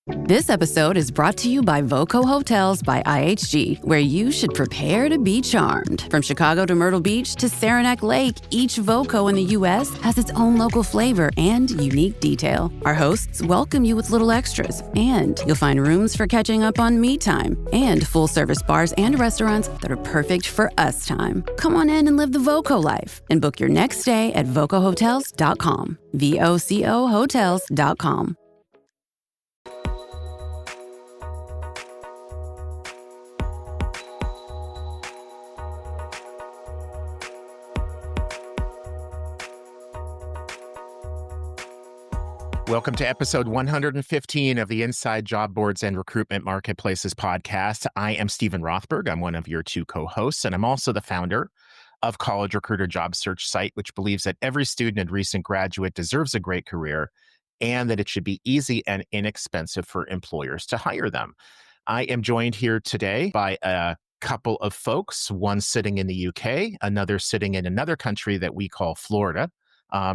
This episode is brought to you by Voco Hotels by IHG, where you should prepare to be charmed. From Chicago to Myrtle Beach to Saranac Lake, each Voco in the U.S. has its own local flavor and unique detail. Our hosts welcome you with little extras, and you'll find rooms for catching up on me time and full-service bars and restaurants that are perfect for us time. Come on in and live the Voco life and book your next stay at vocohotels.com. VOCO hotels.com. Welcome to episode 115 of the Inside Job Boards and Recruitment Marketplaces podcast. I am Stephen Rothberg. I'm one of your two co-hosts, and I'm also the founder of College Recruiter Job Search Site, which believes that every student and recent graduate deserves a great career and that it should be easy and inexpensive for employers to hire them. I am joined here today by a couple of folks, one sitting in the UK, another sitting in another country that we call Florida.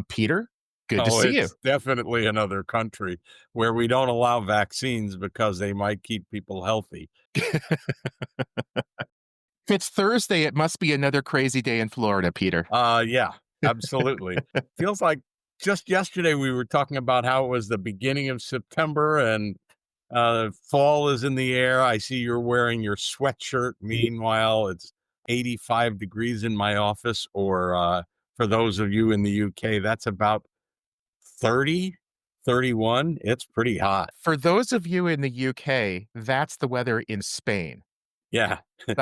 Peter, good to see you. It's definitely another country where we don't allow vaccines because they might keep people healthy. If it's Thursday, it must be another crazy day in Florida, Peter. Yeah, absolutely. Feels like just yesterday we were talking about how it was the beginning of September and fall is in the air. I see you're wearing your sweatshirt. Meanwhile, it's 85 degrees in my office, or for those of you in the UK, that's about 30, 31. It's pretty hot. For those of you in the UK, that's the weather in Spain. Yeah.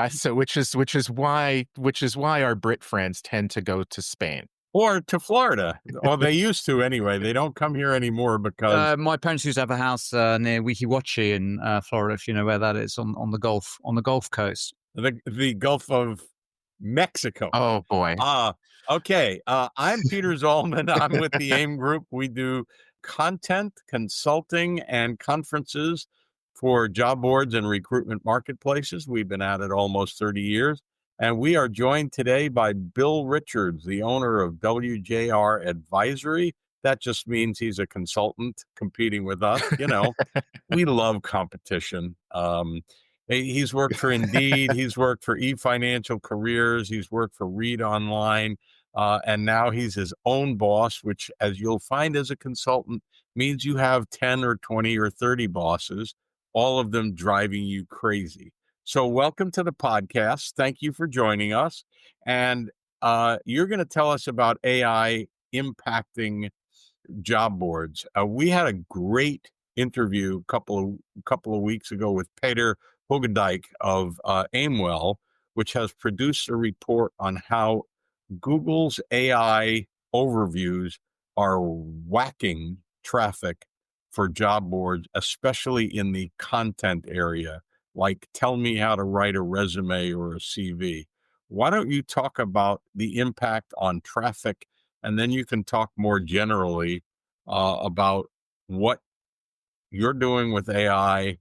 So which is why our Brit friends tend to go to Spain. Or to Florida. Well, they used to anyway. They don't come here anymore because my parents used to have a house near Weeki Wachee in Florida, if you know where that is, on the Gulf Coast. the Gulf of Mexico. Oh boy. Okay. I'm Peter Zollman. I'm with the AIM Group. We do content, consulting, and conferences for job boards and recruitment marketplaces. We've been at it almost 30 years. And we are joined today by Bill Richards, the owner of WJR Advisory. That just means he's a consultant competing with us. You know, we love competition. He's worked for Indeed. He's worked for eFinancial Careers. He's worked for Read Online. And now he's his own boss, which, as you'll find as a consultant, means you have 10 or 20 or 30 bosses, all of them driving you crazy. So welcome to the podcast. Thank you for joining us. And you're going to tell us about AI impacting job boards. We had a great interview a couple of weeks ago with Peter Hogendijk of Aimwell, which has produced a report on how Google's AI overviews are whacking traffic for job boards, especially in the content area, like tell me how to write a resume or a CV. Why don't you talk about the impact on traffic, and then you can talk more generally about what you're doing with AI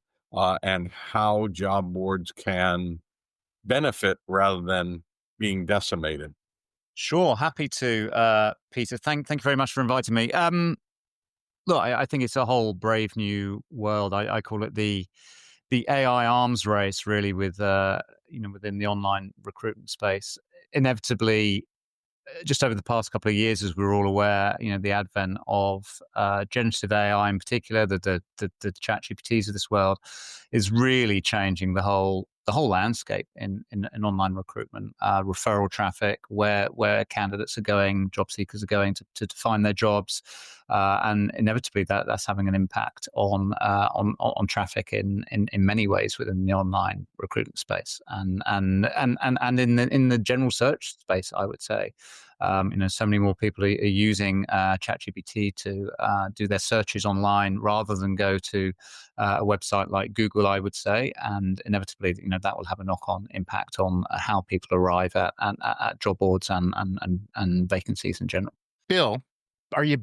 and how job boards can benefit rather than being decimated. Sure, happy to, Peter. Thank you very much for inviting me. Look, I think it's a whole brave new world. I call it the AI arms race, really, with within the online recruitment space. Inevitably, just over the past couple of years, as we're all aware, the advent of generative AI in particular, the ChatGPTs of this world, is really changing the whole landscape in online recruitment, referral traffic, where candidates are going, job seekers are going to find their jobs, and inevitably that's having an impact on traffic in many ways within the online recruitment space and in the general search space, I would say. So many more people are using ChatGPT to do their searches online rather than go to a website like Google, I would say, and inevitably, that will have a knock-on impact on how people arrive at job boards and vacancies in general. Bill, are you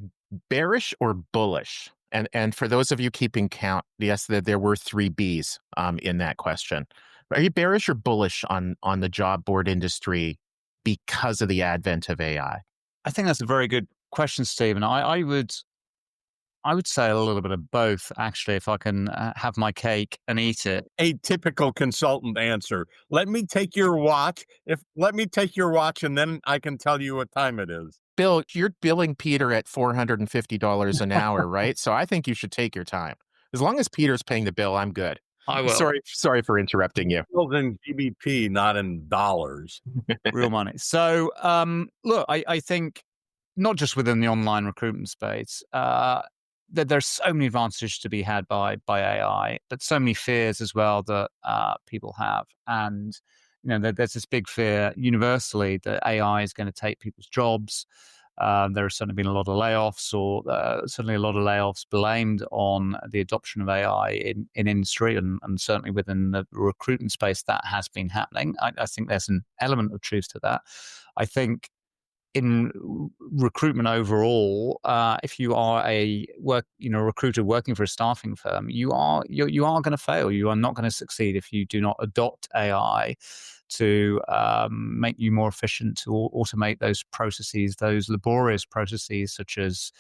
bearish or bullish? And for those of you keeping count, yes, there were 3 Bs in that question. Are you bearish or bullish on the job board industry because of the advent of AI? I think that's a very good question, Stephen. I would I would say a little bit of both, actually, if I can have my cake and eat it. A typical consultant answer. Let me take your watch. Let me take your watch, and then I can tell you what time it is. Bill, you're billing Peter at $450 an hour, right? So I think you should take your time. As long as Peter's paying the bill, I'm good. I will. Sorry for interrupting you. Billed in GBP, not in dollars. Real money. So, look, I think not just within the online recruitment space, that there's so many advantages to be had by AI, but so many fears as well that people have. And there's this big fear universally that AI is going to take people's jobs. There has certainly been a lot of layoffs, or certainly a lot of layoffs blamed on the adoption of AI in industry, and certainly within the recruitment space that has been happening. I think there's an element of truth to that. I think in recruitment overall, if you are a recruiter working for a staffing firm, you are going to fail. You are not going to succeed if you do not adopt AI to make you more efficient, to automate those processes, those laborious processes, such as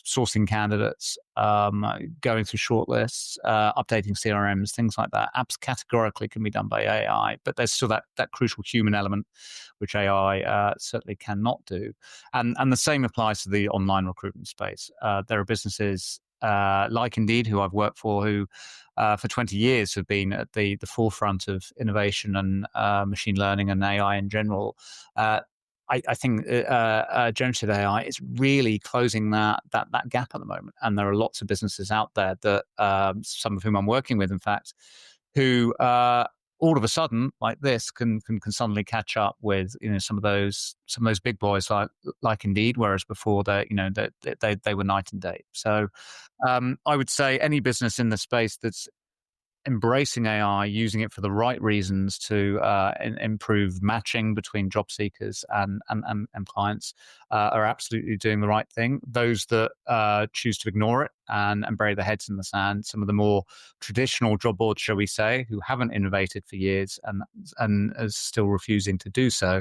sourcing candidates, going through shortlists, updating CRMs, things like that. Apps categorically can be done by AI, but there's still that crucial human element, which AI certainly cannot do. And the same applies to the online recruitment space. There are businesses like Indeed, who I've worked for, who for 20 years have been at the forefront of innovation and machine learning and AI in general. I think generative AI is really closing that gap at the moment, and there are lots of businesses out there that some of whom I'm working with, in fact, who all of a sudden, like this, can suddenly catch up with some of those big boys like Indeed, whereas before they were night and day. So I would say any business in the space that's embracing AI, using it for the right reasons to improve matching between job seekers and clients, are absolutely doing the right thing. Those that choose to ignore it and bury their heads in the sand, some of the more traditional job boards, shall we say, who haven't innovated for years and are still refusing to do so,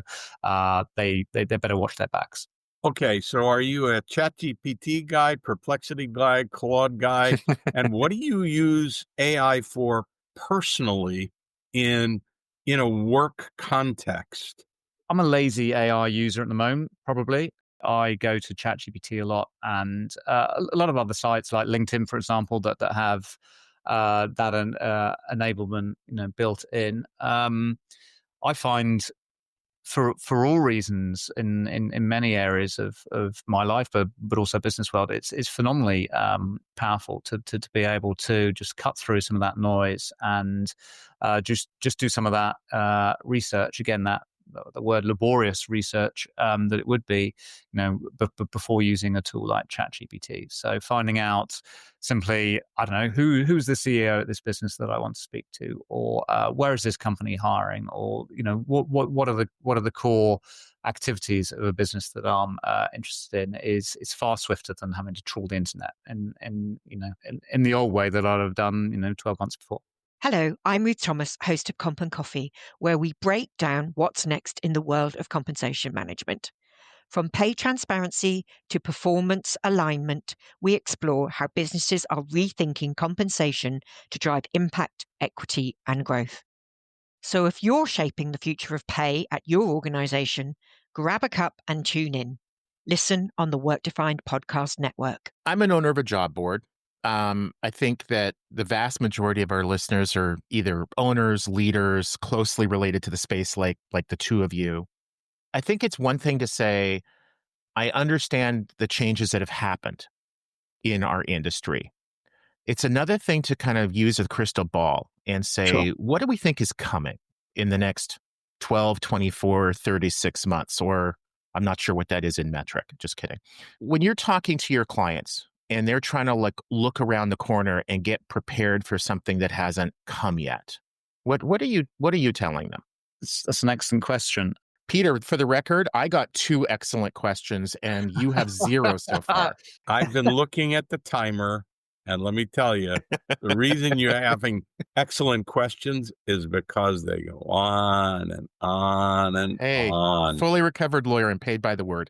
they better watch their backs. Okay, so are you a ChatGPT guy, Perplexity guy, Claude guy? And what do you use AI for personally in a work context? I'm a lazy AI user at the moment, probably. I go to ChatGPT a lot, and a lot of other sites like LinkedIn, for example, that have that enablement built in. I find for all reasons in many areas of my life, but also business world, it's phenomenally powerful to be able to just cut through some of that noise and just do some of that research. Again, that the word laborious research that it would be, before using a tool like ChatGPT. So finding out simply, I don't know, who's the CEO at this business that I want to speak to, or where is this company hiring, or what are the core activities of a business that I'm interested in is far swifter than having to trawl the internet and in the old way that I'd have done 12 months before. Hello, I'm Ruth Thomas, host of Comp and Coffee, where we break down what's next in the world of compensation management. From pay transparency to performance alignment, we explore how businesses are rethinking compensation to drive impact, equity, and growth. So if you're shaping the future of pay at your organization, grab a cup and tune in. Listen on the Work Defined Podcast Network. I'm an owner of a job board. I think that the vast majority of our listeners are either owners, leaders, closely related to the space like the two of you. I think it's one thing to say, I understand the changes that have happened in our industry. It's another thing to kind of use a crystal ball and say, Sure. What do we think is coming in the next 12, 24, 36 months? Or I'm not sure what that is in metric. Just kidding. When you're talking to your clients and they're trying to look around the corner and get prepared for something that hasn't come yet, what are you telling them? That's an excellent question. Peter, for the record, I got 2 excellent questions and you have 0 so far. I've been looking at the timer, and let me tell you, the reason you're having excellent questions is because they go on and on and Hey, on. fully recovered lawyer and paid by the word.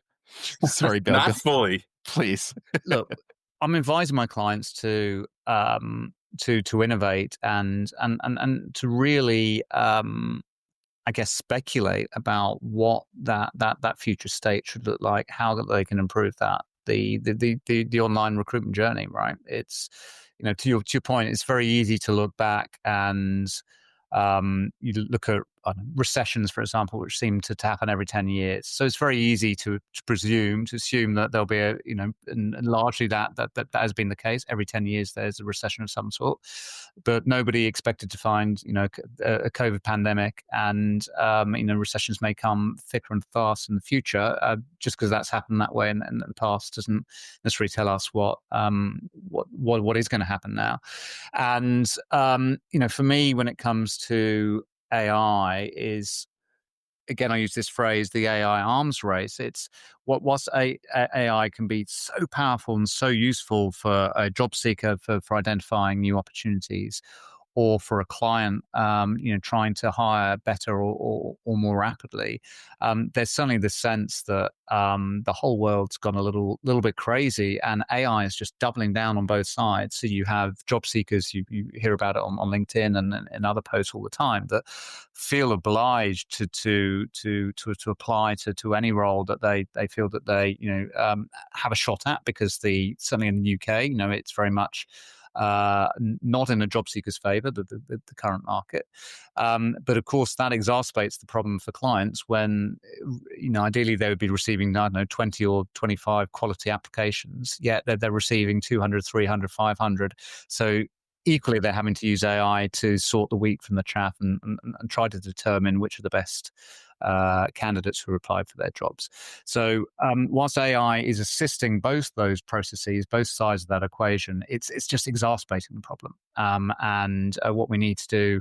Sorry, Bill. Not fully. Please. Look, I'm advising my clients to innovate and to really I guess speculate about what that future state should look like, how that they can improve that the online recruitment journey, right? It's, to your point, it's very easy to look back and you look at recessions, for example, which seem to happen every 10 years. So it's very easy to assume that there'll be and largely that has been the case. Every 10 years, there's a recession of some sort. But nobody expected to find, a COVID pandemic, and, recessions may come thicker and fast in the future. Just because that's happened that way in the past doesn't necessarily tell us what is going to happen now. And, for me, when it comes to AI, is, again, I use this phrase, the AI arms race. It's whilst AI can be so powerful and so useful for a job seeker for identifying new opportunities, or for a client, trying to hire better or more rapidly. There's certainly the sense that the whole world's gone a little bit crazy, and AI is just doubling down on both sides. So you have job seekers, you hear about it on LinkedIn and other posts all the time, that feel obliged to apply to any role that they feel that they have a shot at, because certainly in the UK, it's very much not in a job seeker's favor, the current market. But of course, that exacerbates the problem for clients when, ideally they would be receiving, 20 or 25 quality applications, yet they're receiving 200, 300, 500. So equally, they're having to use AI to sort the wheat from the chaff and try to determine which are the best candidates who applied for their jobs. So whilst AI is assisting both those processes, both sides of that equation, it's just exacerbating the problem. And what we need to do,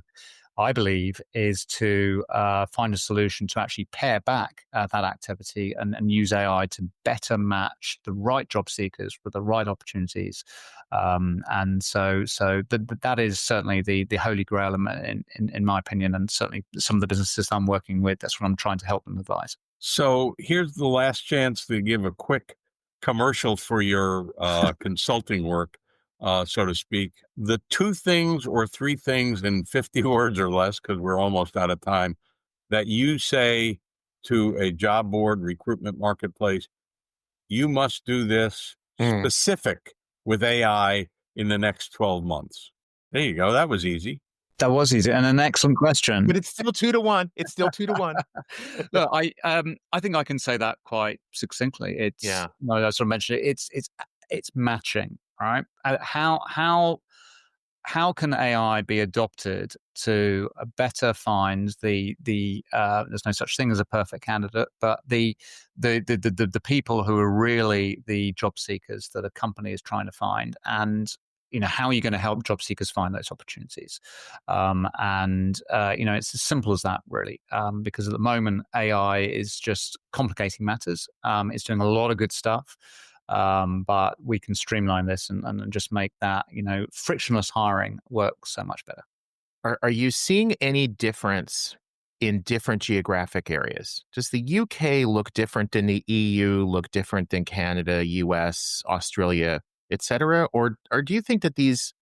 I believe, is to find a solution to actually pare back that activity and use AI to better match the right job seekers with the right opportunities. And so that is certainly the holy grail in my opinion, and certainly some of the businesses I'm working with, that's what I'm trying to help them advise. So here's the last chance to give a quick commercial for your consulting work, so to speak. The 2 things or 3 things in 50 words or less, because we're almost out of time, that you say to a job board, recruitment marketplace, you must do this specific with AI in the next 12 months. There you go. That was easy. That was easy, and an excellent question. But it's still 2-1. It's still 2-1. Look, I think I can say that quite succinctly. It's, I sort of mentioned it. It's matching, right? How can AI be adopted to better find the there's no such thing as a perfect candidate, but the people who are really the job seekers that a company is trying to find, and how are you going to help job seekers find those opportunities? It's as simple as that, really, because at the moment AI is just complicating matters. It's doing a lot of good stuff. But we can streamline this and just make that, frictionless hiring work so much better. Are you seeing any difference in different geographic areas? Does the UK look different than the EU, look different than Canada, US, Australia, etc.? Or do you think that these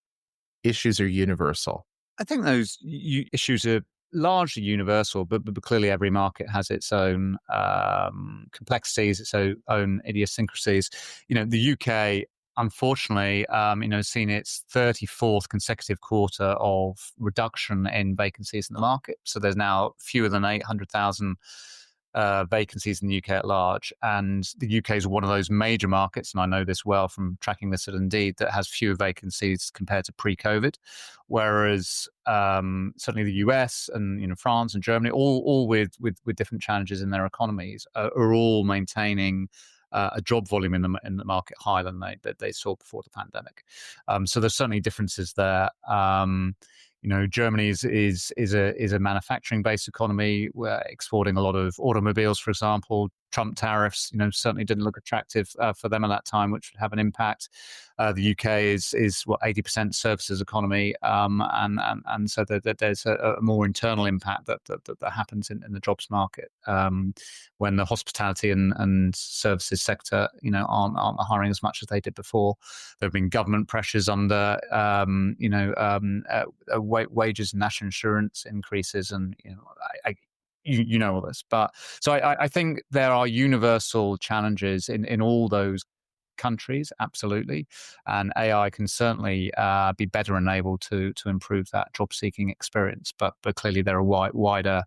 issues are universal? I think those issues are largely universal, but clearly every market has its own complexities, its own idiosyncrasies. The UK, unfortunately, has seen its 34th consecutive quarter of reduction in vacancies in the market. So there's now fewer than 800,000 vacancies in the UK at large. And the UK is one of those major markets, and I know this well from tracking this at Indeed, that has fewer vacancies compared to pre-COVID. Whereas certainly the US and France and Germany, all with different challenges in their economies, are all maintaining a job volume in the market higher than they saw before the pandemic. So there's certainly differences there. Germany is a manufacturing-based economy. We're exporting a lot of automobiles, for example. Trump tariffs, certainly didn't look attractive for them at that time, which would have an impact. The UK is what 80% services economy, and so there's a more internal impact that happens in the jobs market when the hospitality and services sector, aren't hiring as much as they did before. There have been government pressures under, wages and national insurance increases, and you know all this. But so I think there are universal challenges in all those countries, absolutely, and AI can certainly be better enabled to improve that job seeking experience. But clearly there are wider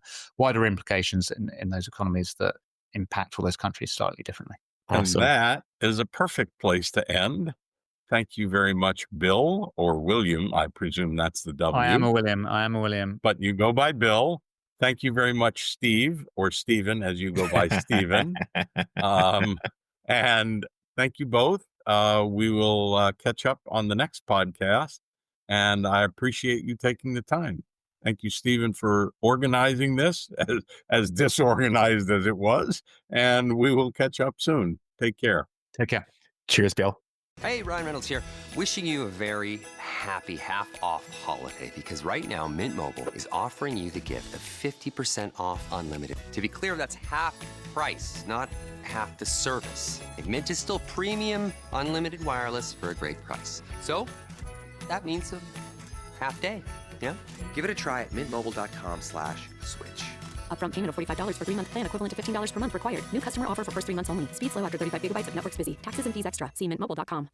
implications in those economies that impact all those countries slightly differently. Awesome. And that is a perfect place to end. Thank you very much, Bill, or William. I presume that's the W. I am a William. But you go by Bill. Thank you very much, Steve, or Stephen, as you go by Stephen. And thank you both. We will catch up on the next podcast, and I appreciate you taking the time. Thank you, Stephen, for organizing this, as disorganized as it was, and we will catch up soon. Take care. Take care. Cheers, Bill. Hey, Ryan Reynolds here. Wishing you a very happy half-off holiday, because right now Mint Mobile is offering you the gift of 50% off unlimited. To be clear, that's half price, not half the service. Like, Mint is still premium unlimited wireless for a great price. So that means a half day, yeah? Give it a try at mintmobile.com/switch. Upfront payment of $45 for 3-month plan, equivalent to $15 per month required. New customer offer for first 3 months only. Speed slow after 35 gigabytes if network's busy. Taxes and fees extra. See mintmobile.com.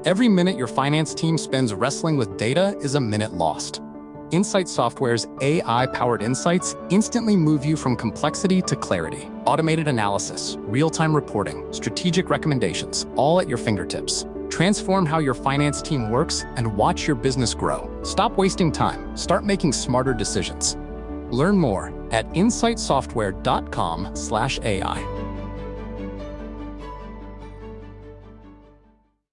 Every minute your finance team spends wrestling with data is a minute lost. Insight Software's AI-powered insights instantly move you from complexity to clarity. Automated analysis, real-time reporting, strategic recommendations, all at your fingertips. Transform how your finance team works and watch your business grow. Stop wasting time. Start making smarter decisions. Learn more at insightsoftware.com/AI.